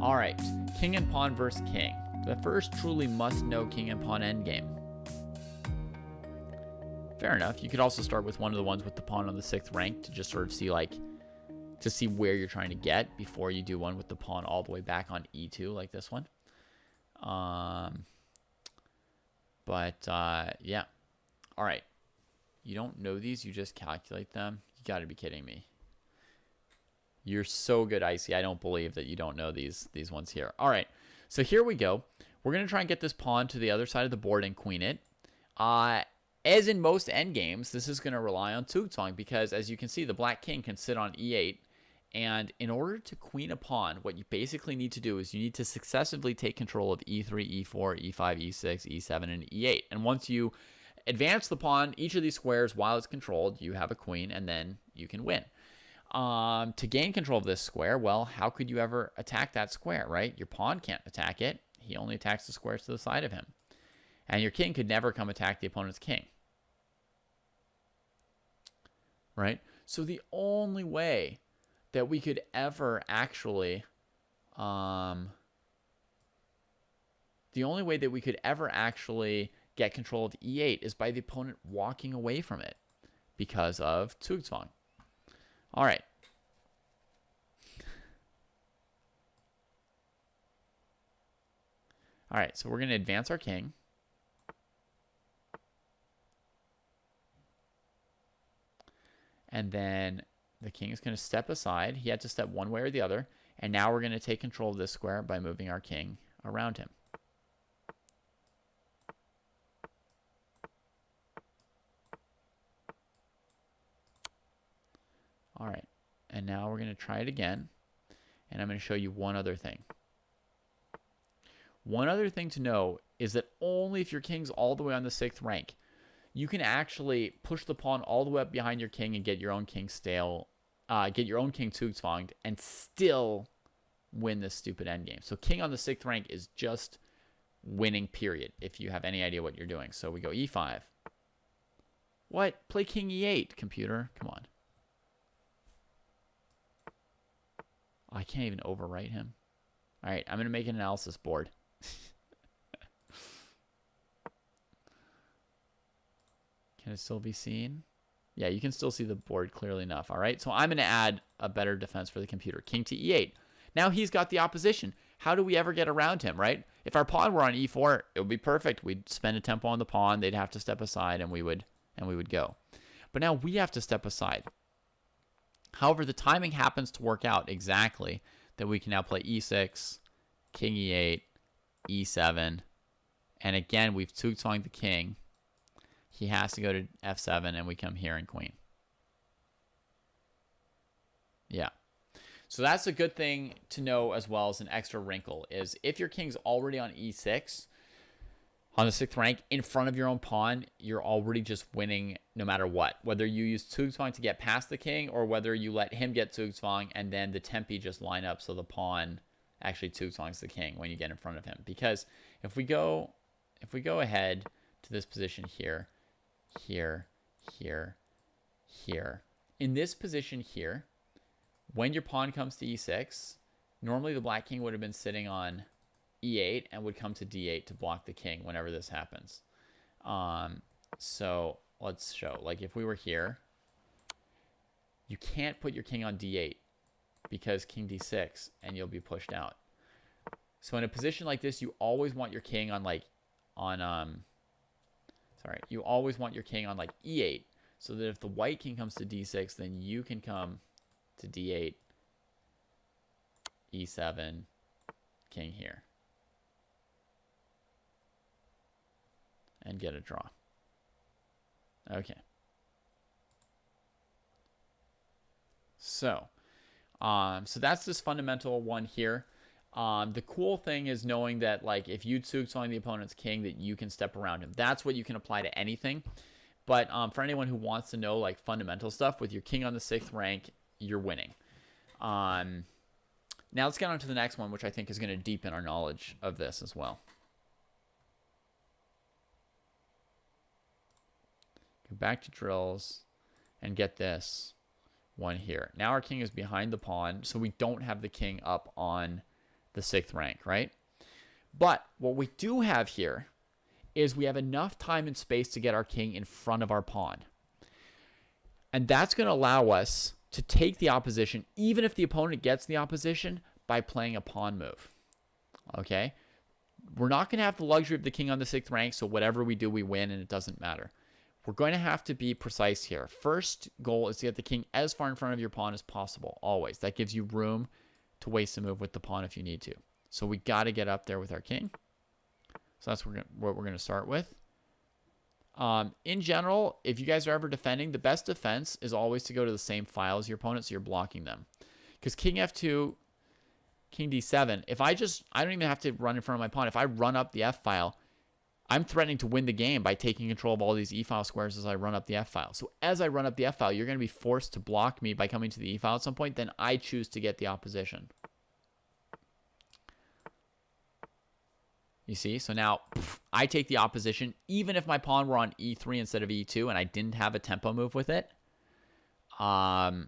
All right, king and pawn versus king. The first truly must-know king and pawn endgame. Fair enough. You could also start with one of the ones with the pawn on the 6th rank to just sort of see to see where you're trying to get before you do one with the pawn all the way back on e2 like this one. Yeah. All right. You don't know these, you just calculate them. You got to be kidding me. You're so good, Icy. I don't believe that you don't know these ones here. All right. So here we go. We're going to try and get this pawn to the other side of the board and queen it. As in most endgames, this is going to rely on Zugzwang because, as you can see, the black king can sit on e8. And in order to queen a pawn, what you basically need to do is you need to successively take control of e3, e4, e5, e6, e7, and e8. And once you advance the pawn, each of these squares while it's controlled, you have a queen, and then you can win. To gain control of this square, well, how could you ever attack that square, right? Your pawn can't attack it. He only attacks the squares to the side of him. And your king could never come attack the opponent's king. Right? So the only way that we could ever actually get control of e8 is by the opponent walking away from it because of Zugzwang. All right. All right, so we're going to advance our king. And then the king is going to step aside. He had to step one way or the other. And now we're going to take control of this square by moving our king around him. All right. And now we're going to try it again. And I'm going to show you one other thing. One other thing to know is that only if your king's all the way on the 6th rank, you can actually push the pawn all the way up behind your king and get your own king get your own king Zugzwanged and still win this stupid endgame. So king on the 6th rank is just winning, period, if you have any idea what you're doing. So we go e5. What? Play king e8, computer. Come on. Oh, I can't even overwrite him. All right, I'm going to make an analysis board. Can it still be seen? Yeah, you can still see the board clearly enough. All right, so I'm going to add a better defense for the computer. King to e8. Now he's got the opposition. How do we ever get around him, right? If our pawn were on e4, it would be perfect. We'd spend a tempo on the pawn. They'd have to step aside, and we would go. But now we have to step aside. However, the timing happens to work out exactly that we can now play e6, king e8, e7, and again we've Zugzwanged the king. He has to go to f7, and we come here and queen. Yeah. So that's a good thing to know as well as an extra wrinkle is if your king's already on e6, on the 6th rank, in front of your own pawn, you're already just winning no matter what. Whether you use Zugzwang to get past the king or whether you let him get Zugzwang and then the tempi just line up so the pawn actually Zugzwangs the king when you get in front of him. Because if we go ahead to this position here, here, here, here. In this position here, when your pawn comes to e6, normally the black king would have been sitting on e8 and would come to d8 to block the king whenever this happens. So let's show. Like if we were here, you can't put your king on d8 because king d6 and you'll be pushed out. So in a position like this, you always want your king on you always want your king on like e8 so that if the white king comes to d6, then you can come to d8, e7, king here, and get a draw. Okay. So that's this fundamental one here. The cool thing is knowing that, like, if you Zugzwang the opponent's king, that you can step around him. That's what you can apply to anything. But for anyone who wants to know, like, fundamental stuff, with your king on the 6th rank, you're winning. Now let's get on to the next one, which I think is going to deepen our knowledge of this as well. Go back to drills and get this one here. Now our king is behind the pawn, so we don't have the king up on the 6th rank, right? But what we do have here is we have enough time and space to get our king in front of our pawn. And that's going to allow us to take the opposition, even if the opponent gets the opposition, by playing a pawn move. Okay? We're not going to have the luxury of the king on the 6th rank, so whatever we do, we win, and it doesn't matter. We're going to have to be precise here. First goal is to get the king as far in front of your pawn as possible, always. That gives you room to waste a move with the pawn if you need to. So we got to get up there with our king. So that's what we're going to start with. In general, if you guys are ever defending, the best defense is always to go to the same file as your opponent, so you're blocking them. Because king f2, king d7, I don't even have to run in front of my pawn. If I run up the f file, I'm threatening to win the game by taking control of all these e file squares as I run up the f file. So as I run up the f file, you're going to be forced to block me by coming to the e file at some point. Then I choose to get the opposition. You see? So now I take the opposition. Even if my pawn were on e3 instead of e2 and I didn't have a tempo move with it, I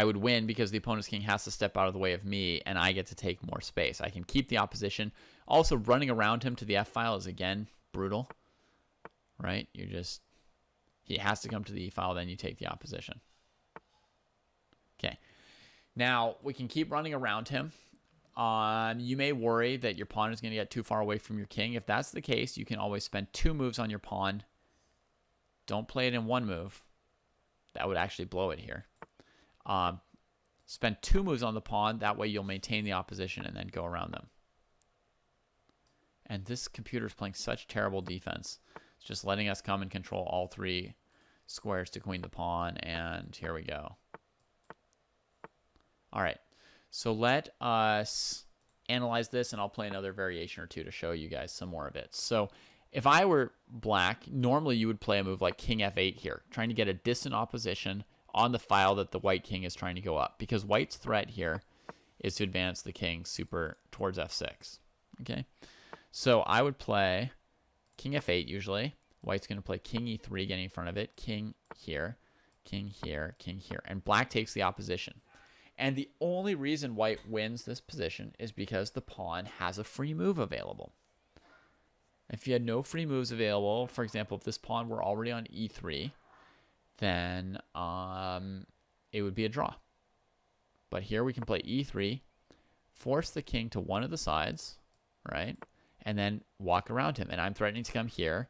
would win because the opponent's king has to step out of the way of me and I get to take more space. I can keep the opposition. Also, running around him to the f-file is, again, brutal. Right? He has to come to the e-file, then you take the opposition. Okay. Now, we can keep running around him. You may worry that your pawn is going to get too far away from your king. If that's the case, you can always spend 2 moves on your pawn. Don't play it in 1 move. That would actually blow it here. Spend 2 moves on the pawn. That way you'll maintain the opposition and then go around them. And this computer is playing such terrible defense. It's just letting us come and control all 3 squares to queen the pawn. And here we go. All right. So let us analyze this, and I'll play another variation or two to show you guys some more of it. So if I were black, normally you would play a move like king f8 here, trying to get a distant opposition on the file that the white king is trying to go up, because white's threat here is to advance the king super towards f6. Okay, so I would play king f8 usually. White's going to play king e3, getting in front of it, king here, king here, king here, and black takes the opposition. And the only reason white wins this position is because the pawn has a free move available. If you had no free moves available, for example, if this pawn were already on e3, then it would be a draw. But here we can play e3, force the king to one of the sides, right? And then walk around him. And I'm threatening to come here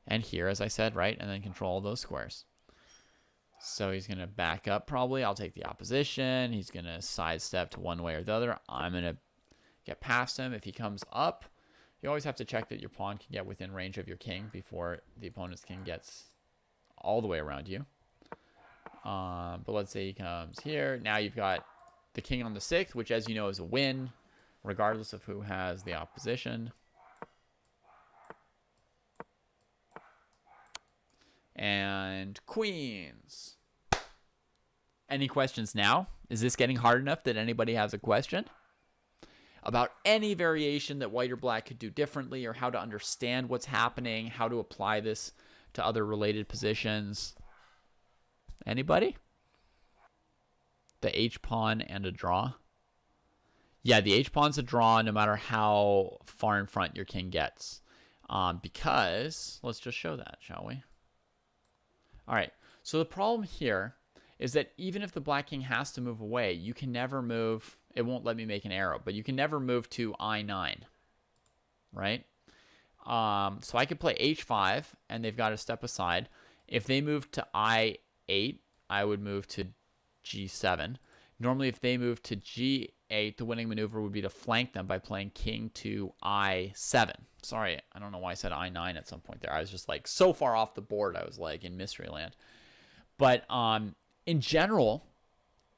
and here, as I said, right? And then control all those squares. So he's going to back up probably. I'll take the opposition. He's going to sidestep to one way or the other. I'm going to get past him. If he comes up, you always have to check that your pawn can get within range of your king before the opponent's king gets all the way around you. But let's say he comes here. Now you've got the king on the 6th, which, as you know, is a win, regardless of who has the opposition. And queens. Any questions now? Is this getting hard enough that anybody has a question about any variation that white or black could do differently, or how to understand what's happening, how to apply this to other related positions? Anybody? The h-pawn and a draw? Yeah, the h-pawn's a draw no matter how far in front your king gets. Because, let's just show that, shall we? All right, so the problem here is that even if the black king has to move away, you can never move. It won't let me make an arrow, but you can never move to I9, right? So I could play h5, and they've got to step aside. If they move to I8, I would move to g7. Normally, if they move to g8, the winning maneuver would be to flank them by playing king to I7. Sorry, I don't know why I said I9 at some point there. I was just like so far off the board. I was like in mystery land. But in general,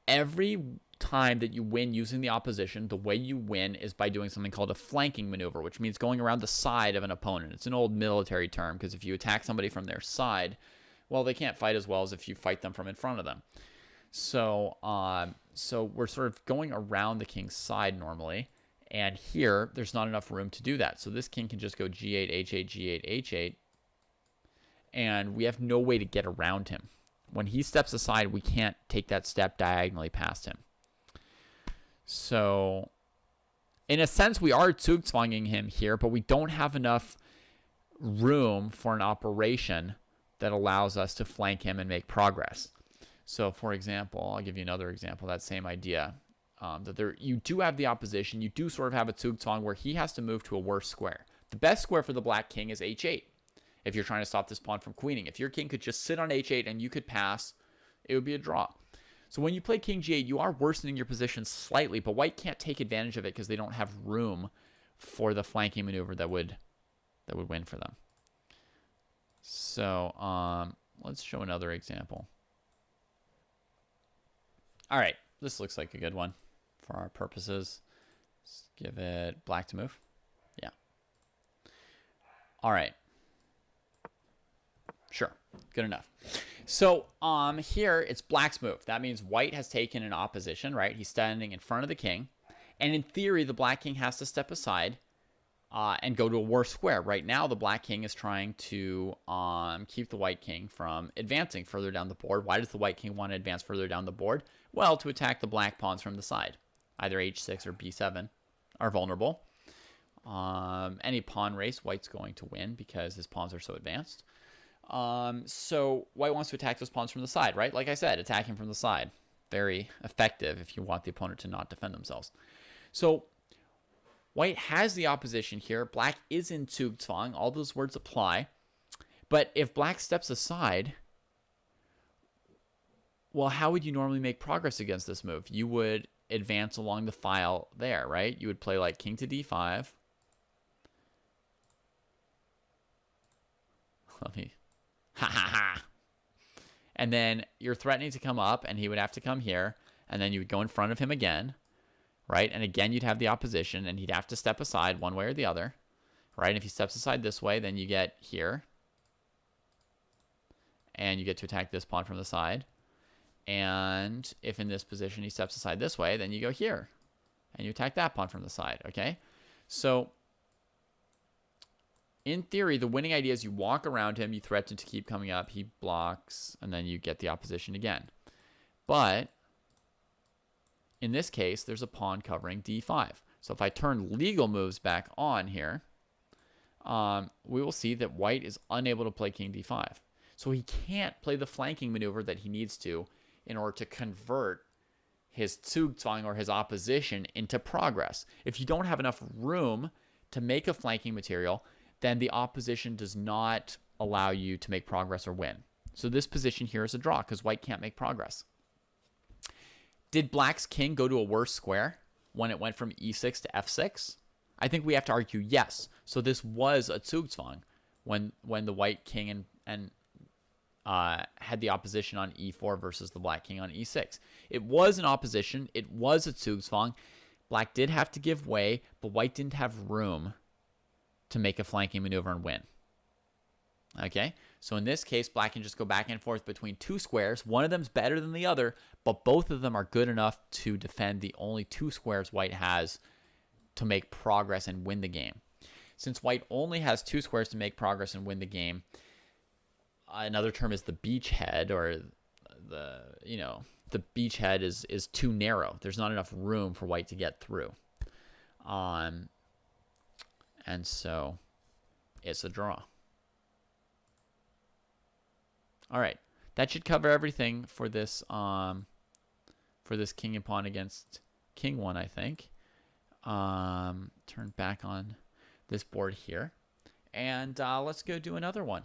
every time that you win using the opposition, the way you win is by doing something called a flanking maneuver, which means going around the side of an opponent. It's an old military term because if you attack somebody from their side, well, they can't fight as well as if you fight them from in front of them. So, so we're sort of going around the king's side normally. And here, there's not enough room to do that. So this king can just go g8, h8, g8, h8. And we have no way to get around him. When he steps aside, we can't take that step diagonally past him. So in a sense, we are zugzwanging him here, but we don't have enough room for an operation that allows us to flank him and make progress. So, for example, I'll give you another example, that same idea. That you do have the opposition. You do sort of have a zugzwang where he has to move to a worse square. The best square for the black king is h8 if you're trying to stop this pawn from queening. If your king could just sit on h8 and you could pass, it would be a draw. So when you play king g8, you are worsening your position slightly, but white can't take advantage of it because they don't have room for the flanking maneuver that would win for them. So let's show another example. All right, this looks like a good one for our purposes. Let's give it black to move. Yeah. All right. Sure, good enough. So here it's black's move. That means white has taken an opposition, right? He's standing in front of the king. And in theory, the black king has to step aside and go to a worse square. Right now, the black king is trying to keep the white king from advancing further down the board. Why does the white king want to advance further down the board? Well, to attack the black pawns from the side. Either h6 or b7 are vulnerable. Any pawn race, white's going to win because his pawns are so advanced. So white wants to attack those pawns from the side, right? Like I said, attacking from the side. Very effective if you want the opponent to not defend themselves. So white has the opposition here. Black is in zugzwang. All those words apply. But if black steps aside, well, how would you normally make progress against this move? You would advance along the file there, right? You would play like king to d5. Let me... Ha ha ha. And then you're threatening to come up, and he would have to come here, and then you would go in front of him again, right? And again, you'd have the opposition, and he'd have to step aside one way or the other, right? And if he steps aside this way, then you get here, and you get to attack this pawn from the side. And if in this position he steps aside this way, then you go here, and you attack that pawn from the side, okay? So in theory, the winning idea is you walk around him, you threaten to keep coming up, he blocks, and then you get the opposition again. But in this case, there's a pawn covering d5. So if I turn legal moves back on here, we will see that white is unable to play king d5. So he can't play the flanking maneuver that he needs to in order to convert his zugzwang or his opposition into progress. If you don't have enough room to make a flanking material, then the opposition does not allow you to make progress or win. So this position here is a draw because white can't make progress. Did black's king go to a worse square when it went from e6 to f6? I think we have to argue yes. So this was a zugzwang when the white king had the opposition on e4 versus the black king on e6. It was an opposition. It was a zugzwang. Black did have to give way, but white didn't have room to make a flanking maneuver and win. Okay, so in this case, black can just go back and forth between two squares. One of them's better than the other, but both of them are good enough to defend the only two squares white has to make progress and win the game. Since white only has two squares to make progress and win the game, another term is the beachhead, or the beachhead is too narrow. There's not enough room for white to get through. And so it's a draw. All right, that should cover everything for this king and pawn against king one, I think. Turn back on this board here, and let's go do another one.